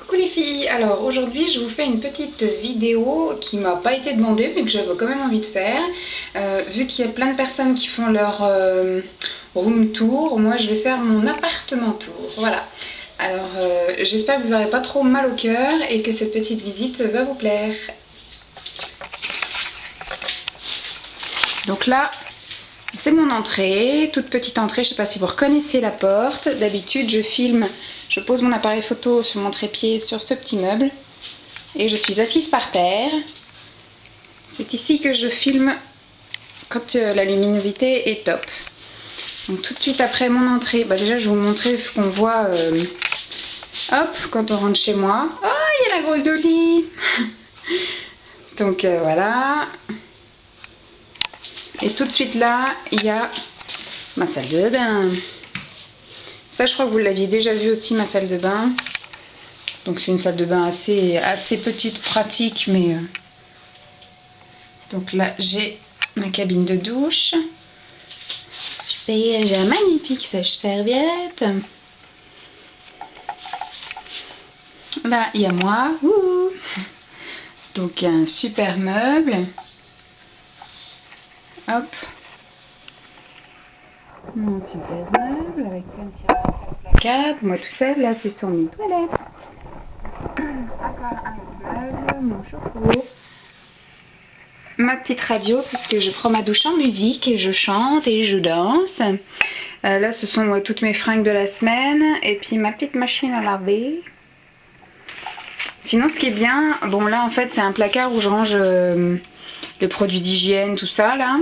Coucou les filles, alors aujourd'hui je vous fais une petite vidéo qui m'a pas été demandée mais que j'avais quand même envie de faire. Vu qu'il y a plein de personnes qui font leur room tour, moi je vais faire mon appartement tour, voilà. Alors j'espère que vous n'aurez pas trop mal au cœur et que cette petite visite va vous plaire. Donc là, c'est mon entrée, toute petite entrée, je ne sais pas si vous reconnaissez la porte. D'habitude je filme, je pose mon appareil photo sur mon trépied sur ce petit meuble et je suis assise par terre. C'est ici que je filme quand la luminosité est top. Donc tout de suite après mon entrée, déjà je vais vous montrer ce qu'on voit hop, quand on rentre chez moi. Oh, il y a la grosse Dolly. Donc voilà. Et tout de suite là, il y a ma salle de bain. Ça, je crois que vous l'aviez déjà vu aussi, ma salle de bain. Donc c'est une salle de bain assez petite, pratique, mais... Donc là, j'ai ma cabine de douche. Super, j'ai un magnifique sèche-serviette. Là, il y a moi. Ouh. Donc un super meuble. Hop. Mon super meuble avec plein de tiroirs placables. Moi tout seul, là ce sont mes toilettes. Encore un autre meuble, mon chauffe-eau. Ma petite radio puisque je prends ma douche en musique et je chante et je danse. Là ce sont toutes mes fringues de la semaine et puis ma petite machine à laver. Sinon ce qui est bien, bon là en fait c'est un placard où je range les produits d'hygiène, tout ça là.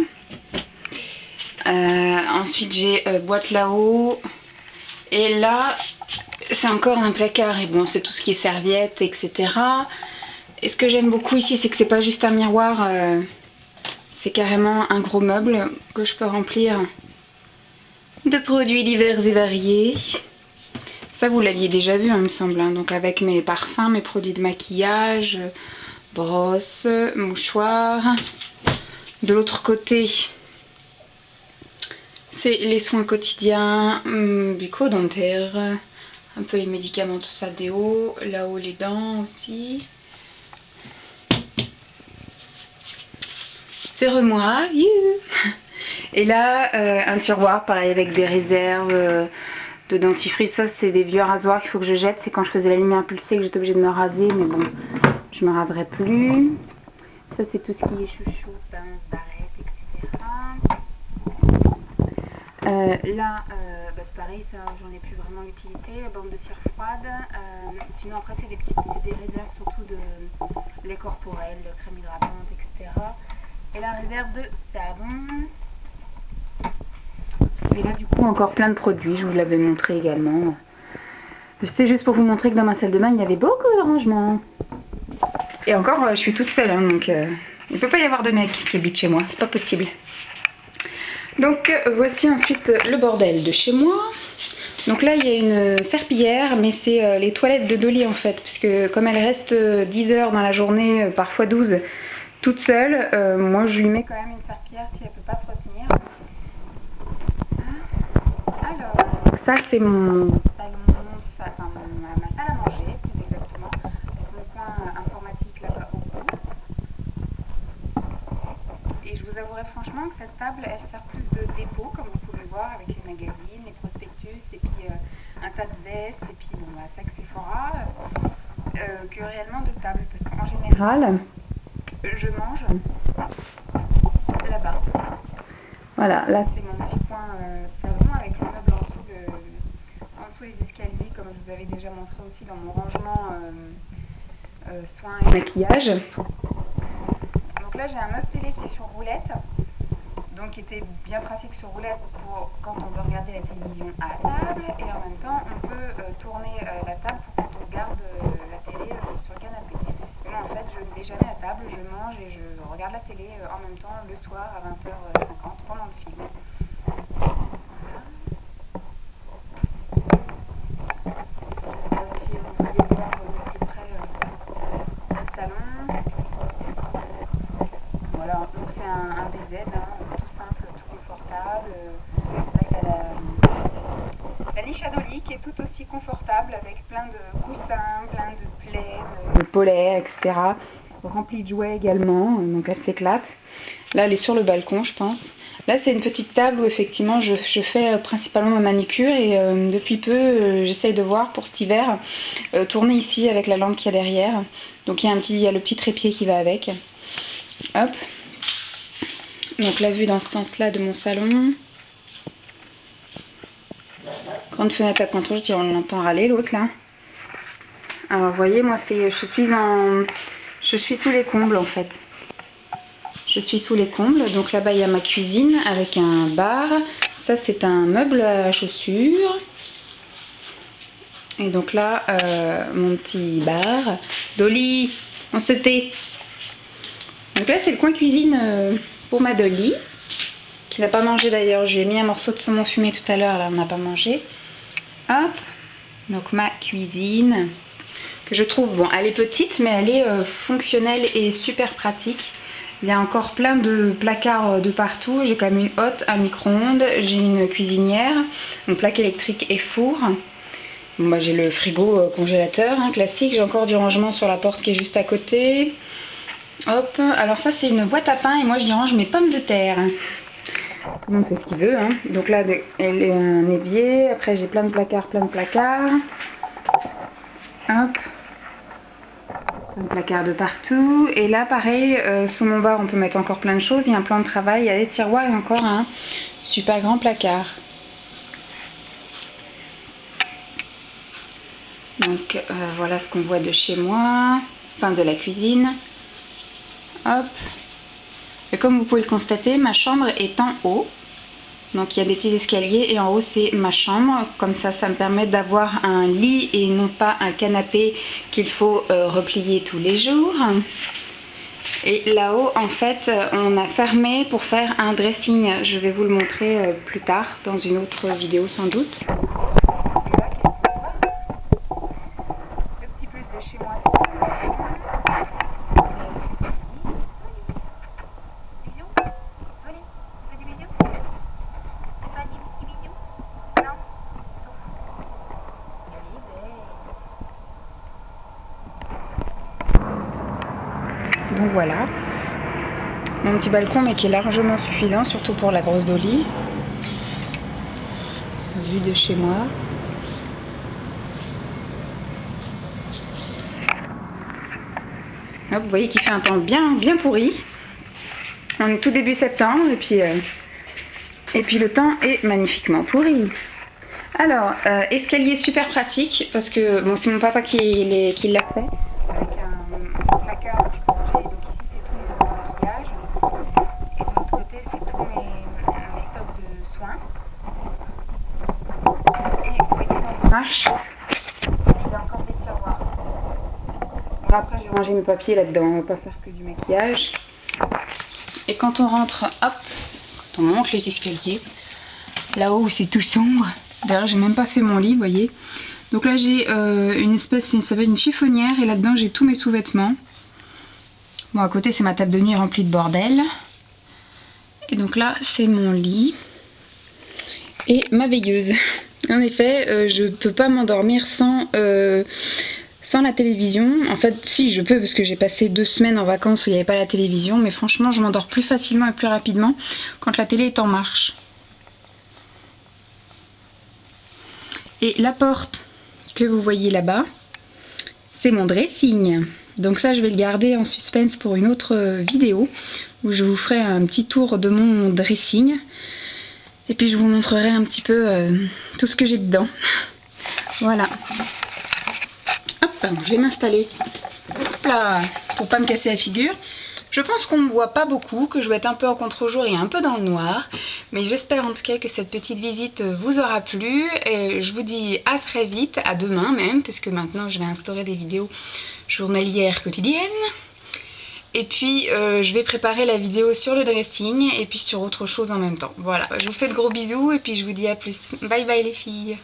Ensuite j'ai boîte là-haut et là c'est encore un placard et bon c'est tout ce qui est serviettes etc. Et ce que j'aime beaucoup ici c'est que c'est pas juste un miroir, c'est carrément un gros meuble que je peux remplir de produits divers et variés. Ça vous l'aviez déjà vu il me semble, hein. Donc avec mes parfums, mes produits de maquillage, brosses, mouchoirs. De l'autre côté c'est les soins quotidiens, bucco-dentaires, un peu les médicaments, tout ça, déo, là-haut les dents aussi. C'est remoi, et là un tiroir pareil avec des réserves de dentifrice. Ça c'est des vieux rasoirs qu'il faut que je jette, c'est quand je faisais la lumière pulsée que j'étais obligée de me raser, mais bon je me raserai plus. Ça c'est tout ce qui est chouchou, pince, barrette, etc. Là, c'est pareil, ça j'en ai plus vraiment l'utilité, la bande de cire froide. Sinon après c'est des réserves surtout de lait corporel, de crème hydratante, etc. Et la réserve de savon. Et là du coup encore plein de produits, je vous l'avais montré également. C'est juste pour vous montrer que dans ma salle de bain il y avait beaucoup de rangements. Et encore je suis toute seule, hein, donc il ne peut pas y avoir de mec qui habite chez moi, c'est pas possible. Donc voici ensuite le bordel de chez moi. Donc là il y a une serpillière, mais c'est les toilettes de Dolly en fait, puisque comme elle reste 10 heures dans la journée, parfois 12, toute seule, moi je lui mets quand même une serpillière si elle peut pas se retenir. Alors, ça c'est mon salon, enfin ma salle à manger plus exactement, avec mon coin informatique là-bas au bout. Et je vous avouerai franchement que cette table elle sert plus de dépôt, comme vous pouvez voir, avec les magazines, les prospectus et puis un tas de vestes et puis bon, sac Sephora, que réellement de table, parce qu'en général je mange là-bas. Voilà, là c'est mon petit coin salon avec le meuble en dessous les escaliers, comme je vous avais déjà montré aussi dans mon rangement soins et maquillage. Donc là j'ai un meuble télé qui est sur roulette, donc qui était bien pratique sur roulette pour quand on veut regarder la télévision à table, et en même temps on peut tourner la table pour quand on regarde la télé sur le canapé. Et moi en fait je ne vais jamais à table, je mange et je regarde la télé en même temps le soir à 20h50 pendant le film. Si vous voulez voir de plus près le salon. Voilà, donc c'est un BZ, hein, tout simple, tout confortable. Là il y a la niche à Dolly qui est tout aussi confortable avec plein de coussins, plein de polaires, etc. Remplie de jouets également, donc elle s'éclate. Là, elle est sur le balcon, je pense. Là, c'est une petite table où effectivement je fais principalement ma manicure et depuis peu, j'essaye de voir pour cet hiver, tourner ici avec la lampe qu'il y a derrière. Donc il y a le petit trépied qui va avec. Hop. Donc la vue dans ce sens-là de mon salon. Grande fenêtre à contrôle, on l'entend râler l'autre là. Alors vous voyez, moi je suis sous les combles en fait. Je suis sous les combles, donc là-bas il y a ma cuisine avec un bar. Ça c'est un meuble à chaussures. Et donc là, mon petit bar. Dolly, on se tait. Donc là c'est le coin cuisine pour ma Dolly, qui n'a pas mangé d'ailleurs. Je lui ai mis un morceau de saumon fumé tout à l'heure, là on n'a pas mangé. Hop, donc ma cuisine, que je trouve, bon elle est petite mais elle est fonctionnelle et super pratique. Il y a encore plein de placards de partout. J'ai quand même une hotte, un micro-ondes, j'ai une cuisinière, une plaque électrique et four. Bon, bah, j'ai le frigo congélateur hein, classique. J'ai encore du rangement sur la porte qui est juste à côté. Hop, alors ça c'est une boîte à pain et moi j'y range mes pommes de terre. Tout le monde fait ce qu'il veut. Hein. Donc là, elle est un évier. Après j'ai plein de placards, Hop. Un placard de partout. Et là pareil, sous mon bar on peut mettre encore plein de choses. Il y a un plan de travail, il y a des tiroirs et encore un super grand placard. Donc voilà ce qu'on voit de chez moi, enfin de la cuisine. Hop. Et comme vous pouvez le constater, ma chambre est en haut. Donc il y a des petits escaliers et en haut c'est ma chambre. Comme ça me permet d'avoir un lit et non pas un canapé qu'il faut replier tous les jours. Et là-haut en fait on a fermé pour faire un dressing. Je vais vous le montrer plus tard dans une autre vidéo sans doute. Le petit plus de chez moi. Donc voilà, mon petit balcon mais qui est largement suffisant, surtout pour la grosse Dolly. Vue de chez moi. Hop, vous voyez qu'il fait un temps bien pourri. On est tout début septembre et puis le temps est magnifiquement pourri. Alors, escalier super pratique parce que bon, c'est mon papa qui l'a fait. Avec un placard que je peux ranger. Donc ici c'est tout mon maquillage. Et de l'autre côté c'est tous mes stocks de soins. Et vous voyez dans les marches, il y a encore des tiroirs. Bon, après j'ai rangé mes papiers là-dedans, on va pas faire que du maquillage. Et quand on rentre, hop, quand on monte les escaliers, là-haut où c'est tout sombre, d'ailleurs j'ai même pas fait mon lit, vous voyez. Donc là j'ai une espèce, ça s'appelle une chiffonnière et là-dedans j'ai tous mes sous-vêtements. Bon à côté c'est ma table de nuit remplie de bordel. Et donc là c'est mon lit et ma veilleuse. En effet je peux pas m'endormir sans la télévision. En fait si je peux parce que j'ai passé 2 semaines en vacances où il n'y avait pas la télévision, mais franchement je m'endors plus facilement et plus rapidement quand la télé est en marche. Et la porte que vous voyez là-bas, c'est mon dressing. Donc ça je vais le garder en suspense pour une autre vidéo où je vous ferai un petit tour de mon dressing. Et puis je vous montrerai un petit peu tout ce que j'ai dedans. Voilà. Hop, je vais m'installer. Hop là, pour pas me casser la figure. Je pense qu'on ne me voit pas beaucoup, que je vais être un peu en contre-jour et un peu dans le noir. Mais j'espère en tout cas que cette petite visite vous aura plu. Et je vous dis à très vite, à demain même, puisque maintenant je vais instaurer des vidéos journalières quotidiennes. Et puis je vais préparer la vidéo sur le dressing et puis sur autre chose en même temps. Voilà, je vous fais de gros bisous et puis je vous dis à plus. Bye bye les filles.